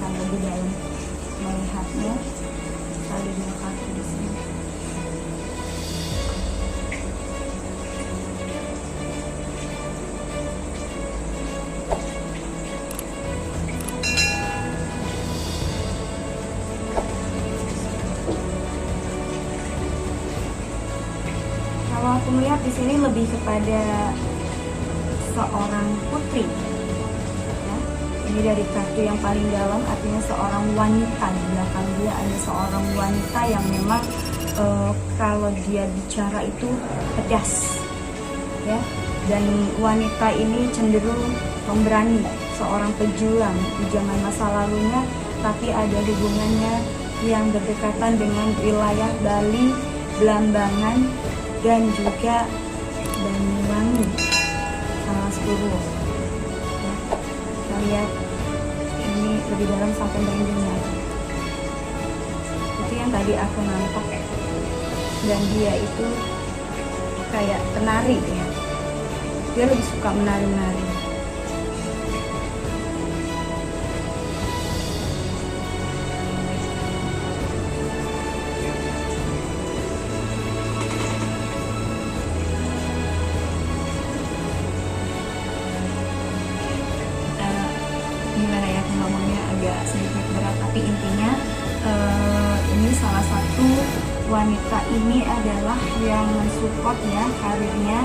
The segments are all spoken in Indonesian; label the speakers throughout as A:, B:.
A: akan lebih dalam melihatnya. Ada 2 kartu di sini. Kalau aku melihat di sini lebih kepada seorang putri. Ya. Ini dari kartu yang paling dalam, artinya seorang wanita. Di belakang dia ada seorang wanita yang memang kalau dia bicara itu pedas, ya. Dan wanita ini cenderung pemberani, seorang pejuang di zaman masa lalunya, tapi ada hubungannya yang berdekatan dengan wilayah Bali, Belambangan, dan juga Banyuwangi, Purwo. Ya, kita lihat ini lebih dalam sampai merinding. Itu yang tadi aku nampak ya. Dan dia itu kayak penari ya. Dia lebih suka menari-nari. Gimana ya, ngomongnya agak sedikit berat, tapi intinya ini salah satu wanita ini adalah yang mensupport ya karirnya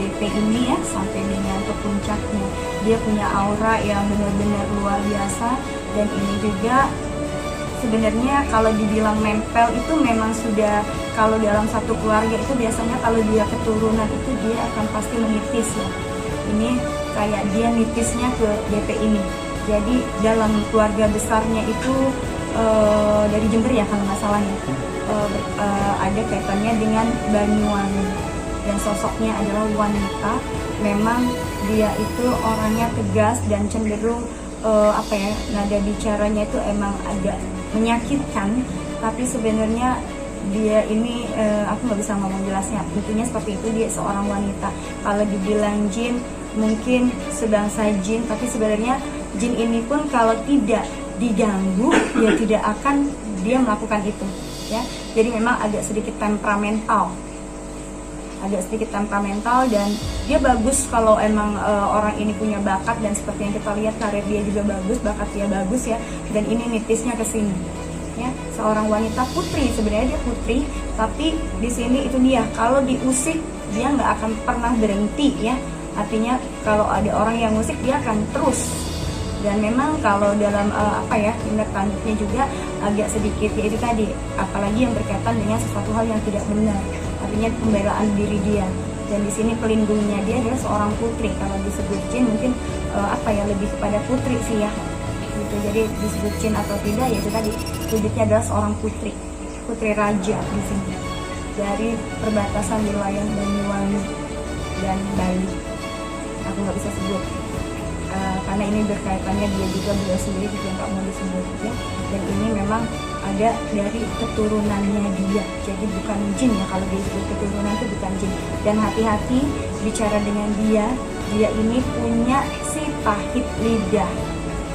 A: DP ini ya sampai dengan ke puncaknya. Dia punya aura yang benar-benar luar biasa, dan ini juga sebenarnya kalau dibilang nempel itu memang sudah, kalau dalam satu keluarga itu biasanya kalau dia keturunan itu dia akan pasti menitis ya. Ini kayak dia nitisnya ke DP ini. Jadi dalam keluarga besarnya itu dari Jember ya kalau nggak salah ya, ada kaitannya dengan Banyuwangi, dan sosoknya adalah wanita. Memang dia itu orangnya tegas dan cenderung nada bicaranya itu emang agak menyakitkan, tapi sebenarnya dia ini aku nggak bisa ngomong jelasnya, intinya seperti itu. Dia seorang wanita, kalau dibilang jin mungkin sebangsa jin, tapi sebenarnya jin ini pun kalau tidak diganggu ya tidak akan dia melakukan itu ya. Jadi memang agak sedikit temperamental, dan dia bagus kalau emang orang ini punya bakat, dan seperti yang kita lihat karir dia juga bagus, bakat dia bagus ya, dan ini nitisnya ke sini ya. Seorang wanita putri, sebenarnya dia putri, tapi di sini itu dia kalau diusik dia nggak akan pernah berhenti ya. Artinya kalau ada orang yang musik dia akan terus. Dan memang kalau dalam tindak tanduknya juga agak sedikit ya itu tadi, apalagi yang berkaitan dengan sesuatu hal yang tidak benar, artinya pembelaan diri dia. Dan di sini pelindungnya dia adalah seorang putri. Kalau disebut jin mungkin lebih kepada putri sih ya gitu. Jadi disebut jin atau tidak ya itu tadi, wujudnya adalah seorang putri raja di sini dari perbatasan wilayah Banyuwangi dan Bali. Aku nggak bisa sebut karena ini berkaitannya dia juga, beliau sendiri juga nggak mau disebut ya. Dan ini memang ada dari keturunannya dia, jadi bukan jin ya. Kalau disebut keturunan itu bukan jin. Dan hati-hati bicara dengan dia ini punya si pahit lidah,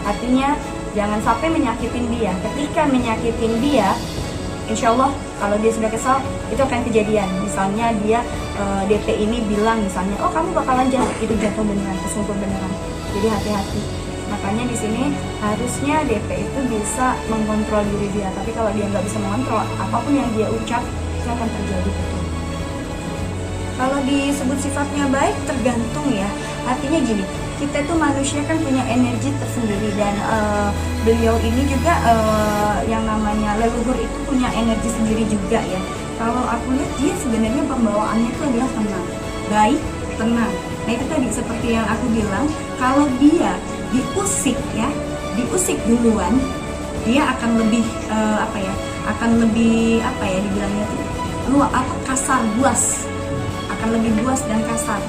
A: artinya jangan sampai menyakitin dia. Ketika menyakitin dia, insya Allah kalau dia sudah kesal itu akan kejadian. Misalnya dia DP ini bilang misalnya, oh kamu bakalan jatuh, itu jatuh beneran, kesungkur beneran. Jadi hati-hati. Makanya di sini harusnya DP itu bisa mengontrol diri dia. Tapi kalau dia nggak bisa mengontrol, apapun yang dia ucap itu akan terjadi betul. Kalau disebut sifatnya baik tergantung ya. Artinya gini, kita itu manusia kan punya energi tersendiri, dan beliau ini juga yang namanya leluhur itu punya energi sendiri juga ya. Kalau aku lihat dia sebenarnya pembawaannya itu adalah tenang, baik, tenang. Nah itu tadi seperti yang aku bilang, kalau dia diusik duluan, dia akan lebih dibilangnya tuh kasar, buas, akan lebih buas dan kasar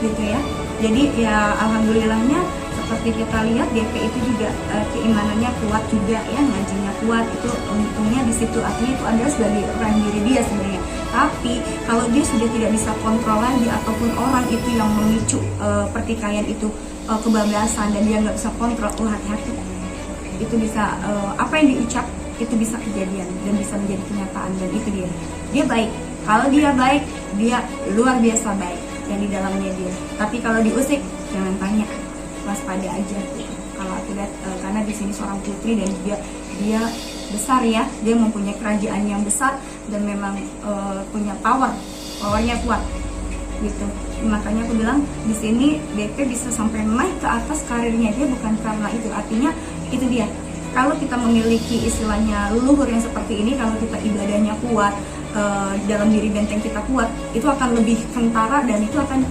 A: gitu ya. Jadi ya alhamdulillahnya seperti kita lihat DP itu juga keimanannya kuat juga ya, ngajinya kuat, itu untungnya di situ. Artinya itu adalah sebagai orang diri dia sebenarnya. Tapi kalau dia sudah tidak bisa kontrol lagi, ataupun orang itu yang memicu pertikaian itu kebablasan dan dia nggak bisa kontrol, hati-hati. itu bisa apa yang diucap itu bisa kejadian dan bisa menjadi kenyataan. Dan itu dia baik. Kalau dia baik, dia luar biasa baik yang di dalamnya dia. Tapi kalau diusik, jangan tanya, waspada aja gitu. Kalau aku lihat karena di sini seorang putri dan dia besar ya, dia mempunyai kerajaan yang besar dan memang punya powernya kuat gitu. Makanya aku bilang di sini DP bisa sampai naik ke atas karirnya dia bukan karena itu. Artinya itu dia. Kalau kita memiliki istilahnya leluhur yang seperti ini, kalau kita ibadahnya kuat, dalam diri benteng kita kuat, itu akan lebih kentara dan itu akan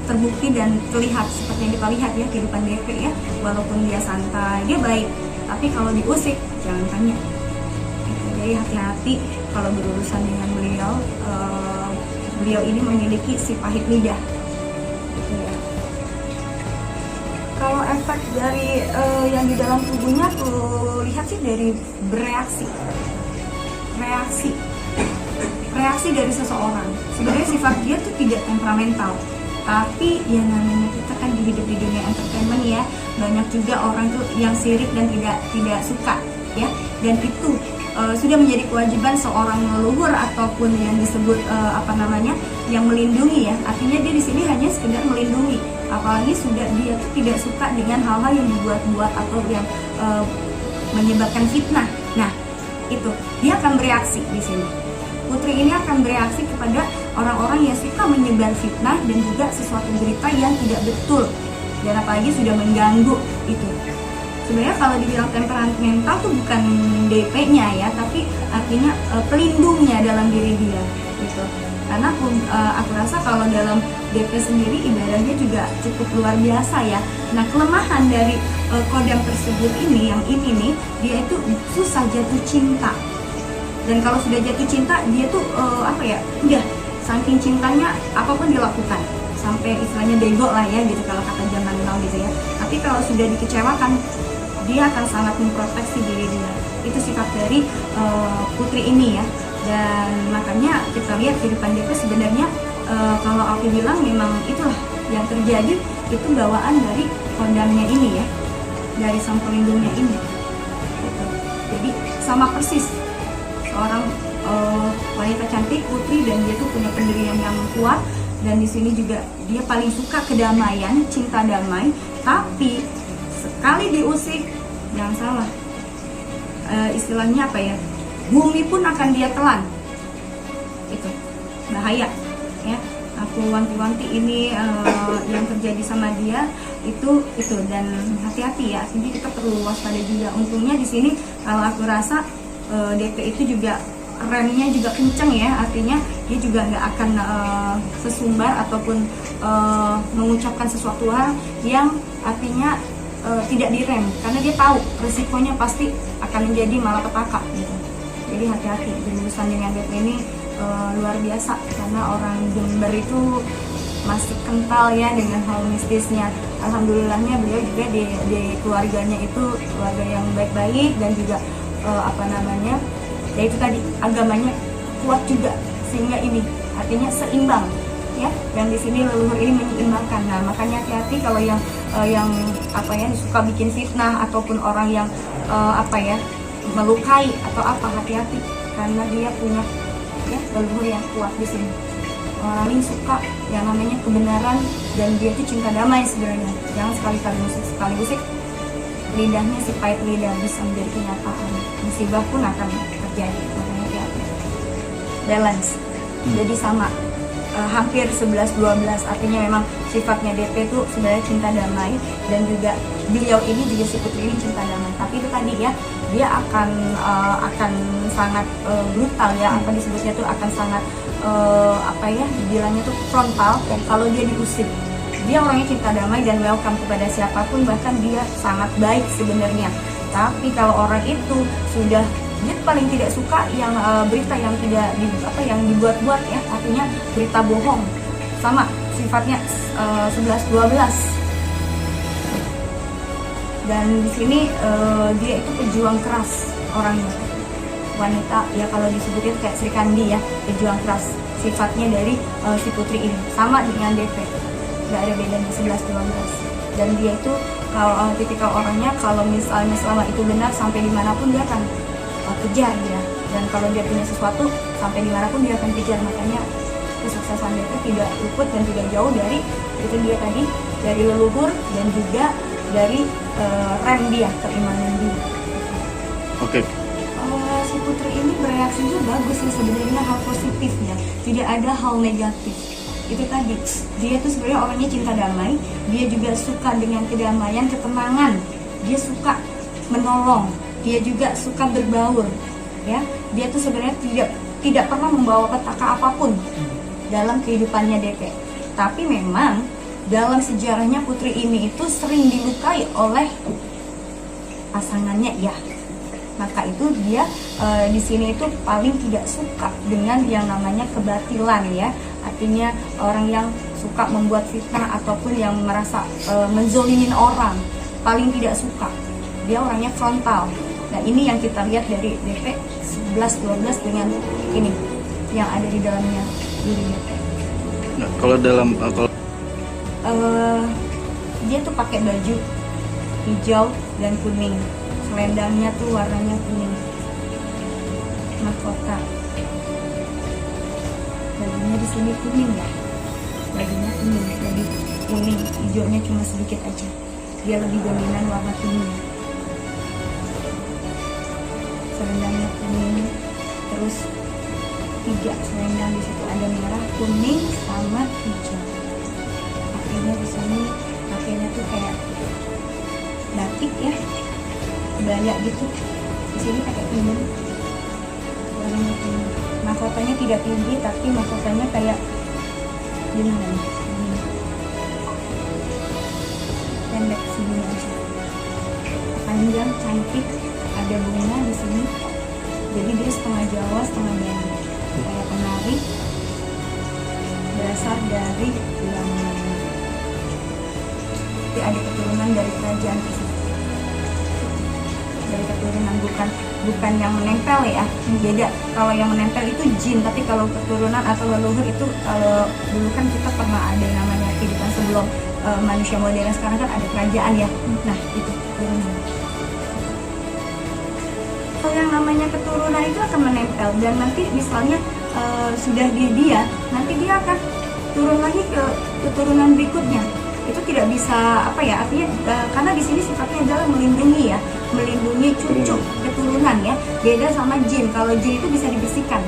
A: terbukti dan terlihat seperti yang kita lihat ya kehidupan DP ya. Walaupun dia santai, dia baik, tapi kalau diusik jangan tanya. Jadi hati-hati kalau berurusan dengan beliau. Beliau ini memiliki si pahit lidah. Ya. Kalau efek dari yang di dalam tubuhnya tuh lihat sih dari reaksi dari seseorang. Sebenarnya sifat dia tuh tidak temperamental, tapi ya namanya kita kan hidup di dunia entertainment ya, banyak juga orang tuh yang sirik dan tidak suka ya. Dan itu sudah menjadi kewajiban seorang leluhur ataupun yang disebut yang melindungi ya. Artinya dia di sini hanya sekedar melindungi. Apalagi sudah dia tuh tidak suka dengan hal-hal yang dibuat-buat atau yang menyebabkan fitnah. Nah, itu dia akan bereaksi di sini. Putri ini akan bereaksi kepada orang-orang yang suka menyebar fitnah dan juga sesuatu berita yang tidak betul dan apalagi sudah mengganggu itu. Sebenarnya kalau dibilang temperamental tuh bukan DP-nya ya, tapi artinya pelindungnya dalam diri dia gitu. Karena aku rasa kalau dalam DP sendiri ibadahnya juga cukup luar biasa ya. Nah, kelemahan dari kodam tersebut ini, yang ini nih, dia itu susah jatuh cinta. Dan kalau sudah jatuh cinta, dia tuh udah saking cintanya apapun dilakukan, sampai istilahnya bego lah ya gitu kalau kata zaman now gitu ya. Tapi kalau sudah dikecewakan, dia akan sangat memproteksi diri dia. Itu sifat dari putri ini ya. Dan makanya kita lihat kehidupan DP sebenarnya kalau aku bilang memang itulah yang terjadi, itu bawaan dari kodamnya ini ya, dari sang pelindungnya ini gitu. Jadi sama persis seorang wanita cantik, putri, dan dia tuh punya pendirian yang kuat. Dan di sini juga dia paling suka kedamaian, cinta damai. Tapi sekali diusik, jangan salah, istilahnya apa ya, bumi pun akan dia telan. Itu bahaya ya. Aku wanti-wanti ini yang terjadi sama dia itu dan hati-hati ya. Jadi kita perlu waspada juga. Untungnya di sini kalau aku rasa DP itu juga remnya juga kenceng ya, artinya dia juga nggak akan sesumbar ataupun mengucapkan sesuatu hal yang artinya tidak direm, karena dia tahu resikonya pasti akan menjadi malapetaka gitu. Jadi hati-hati berurusan dengan DP ini luar biasa, karena orang Jember itu masih kental ya dengan hal mistisnya. Alhamdulillahnya beliau juga di keluarganya itu keluarga yang baik-baik dan juga ya itu tadi agamanya kuat juga, sehingga ini artinya seimbang ya. Dan di sini leluhur ini menyeimbangkan. Nah, makanya hati-hati kalau yang suka bikin fitnah ataupun orang yang melukai atau hati-hati, karena dia punya ya leluhur yang kuat di sini. Orang ini suka yang namanya kebenaran dan dia itu cinta damai sebenarnya. Jangan sekali musik lidahnya si pahit lidah bisa menjadi kenyataan. Musibah pun akan terjadi. Makanya hati-hati. Balance. Jadi sama. Hampir 11-12, artinya memang sifatnya DP itu sebenarnya cinta damai, dan juga beliau ini juga si putri ini cinta damai. Tapi itu tadi ya, dia akan sangat brutal ya, apa disebutnya tuh akan sangat dibilangnya tuh frontal. Dan kalau dia diusir, dia orangnya cinta damai dan welcome kepada siapapun, bahkan dia sangat baik sebenarnya. Tapi kalau orang itu sudah, dia paling tidak suka yang berita yang tidak yang dibuat-buat ya, artinya berita bohong. Sama sifatnya 11-12. Dan di sini dia itu pejuang keras orangnya, wanita ya, kalau disebutnya kayak Sri Kandi ya, pejuang keras sifatnya dari si putri ini. Sama dengan DP, nggak ada bedanya 11-12. Dan dia itu Kalau tipikal orangnya kalau misalnya selama itu benar sampai dimanapun dia akan kejar dia, dan kalau dia punya sesuatu sampai dimanapun dia akan kejar. Makanya kesuksesan dia itu tidak luput dan tidak jauh dari itu dia tadi, dari leluhur dan juga dari rem dia, keimanan dia.
B: Oke.
A: Si putri ini bereaksinya bagus sih sebenarnya, hal positif ya, tidak ada hal negatif. Itu tadi, dia tuh sebenarnya orangnya cinta damai, dia juga suka dengan kedamaian, ketenangan, dia suka menolong, dia juga suka berbaur, ya. Dia tuh sebenarnya tidak pernah membawa petaka apapun dalam kehidupannya DP. Tapi memang dalam sejarahnya putri ini itu sering dilukai oleh pasangannya, ya. Maka itu dia di sini itu paling tidak suka dengan yang namanya kebatilan, ya. Artinya orang yang suka membuat fitnah ataupun yang merasa menzolimin orang, paling tidak suka. Dia orangnya frontal. Nah, ini yang kita lihat dari DP 11-12 dengan ini yang ada di dalamnya diri DP.
B: Nah, kalau dalam
A: dia tuh pakai baju hijau dan kuning. Selendangnya tuh warnanya kuning. Mahkota. Bajunya di sini kuning, ya. Bajunya kuning, lebih kuning, hijaunya cuma sedikit aja. Dia lebih dominan warna kuning. Selendangnya kuning, terus 3 selendang di situ, ada merah, kuning, sama hijau. Pakainya di sini, pakainya tuh kayak batik, ya, kebaya gitu. Di sini pakai kuning, warnanya kuning. Mahkotanya tidak tinggi, tapi mahkotanya kayak gimana nih? Pendek segini aja, panjang, cantik, ada bunga di sini. Jadi dia setengah Jawa, setengah Bali, kayak penari, berasal dari Lamongan. Tapi ada keturunan dari kerajaan tersebut. Dari keturunan, bukan yang menempel, ya, beda. Kalau yang menempel itu jin, tapi kalau keturunan atau leluhur itu, kalau dulu kan kita pernah ada yang namanya kehidupan sebelum manusia modern sekarang kan ada kerajaan, ya. Nah, itu keturunan. Kalau yang namanya keturunan itu akan menempel, dan nanti misalnya sudah di dia, nanti dia akan turun lagi ke keturunan berikutnya. Itu tidak bisa artinya karena di sini sifatnya adalah melindungi, ya, melindungi cucu keturunan, ya. Beda sama jin. Kalau jin itu bisa dibersihkan,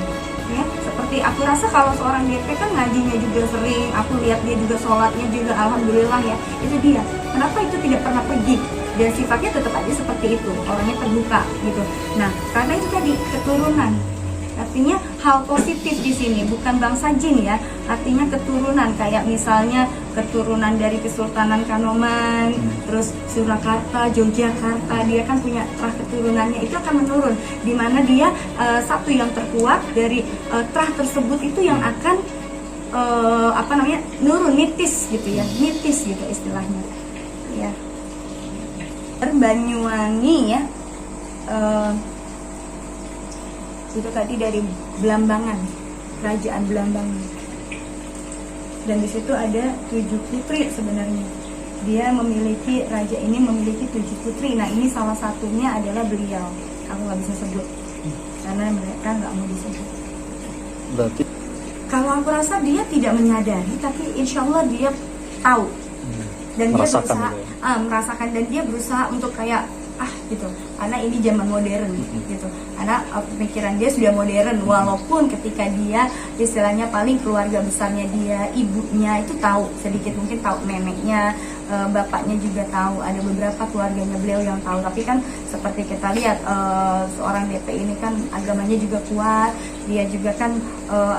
A: ya. Seperti aku rasa kalau seorang DP kan ngajinya juga sering, aku lihat dia juga sholatnya juga alhamdulillah, ya. Itu dia. Kenapa itu tidak pernah pergi? Dan sifatnya tetap aja seperti itu, orangnya terbuka gitu. Nah, karena itu tadi keturunan. Artinya hal positif di sini, bukan bangsa jin, ya. Artinya keturunan, kayak misalnya keturunan dari Kesultanan Kanoman, terus Surakarta, Yogyakarta, dia kan punya terah keturunannya itu akan menurun. Dimana dia satu yang terkuat dari terah tersebut itu yang akan nurun, nitis gitu, ya, nitis gitu istilahnya, ya. Banyuwangi, ya. Itu tadi dari Belambangan, kerajaan Belambangan. Dan di situ ada 7 putri sebenarnya. Dia memiliki, raja ini memiliki 7 putri. Nah, ini salah satunya adalah beliau. Aku nggak bisa sebut karena mereka nggak mau disebut.
B: berarti
A: Kalau aku rasa dia tidak menyadari, tapi insya Allah dia tahu. Dan
B: merasakan
A: dia berusaha
B: gitu ya?
A: merasakan, dan dia berusaha untuk kayak gitu, karena ini zaman modern gitu, karena pemikiran dia sudah modern, walaupun ketika dia istilahnya paling keluarga besarnya dia, ibunya itu tahu sedikit, mungkin tahu neneknya, bapaknya juga tahu, ada beberapa keluarganya beliau yang tahu, tapi kan seperti kita lihat seorang DP ini kan agamanya juga kuat, dia juga kan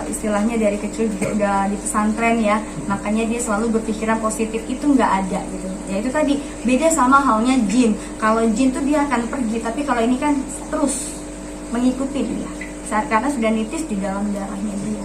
A: istilahnya dari kecil juga udah di pesantren, ya, makanya dia selalu berpikiran positif, itu nggak ada gitu. Ya itu tadi, beda sama halnya jin. Kalau jin tuh dia akan pergi, tapi kalau ini kan terus mengikuti dia, karena sudah nitis di dalam darahnya dia.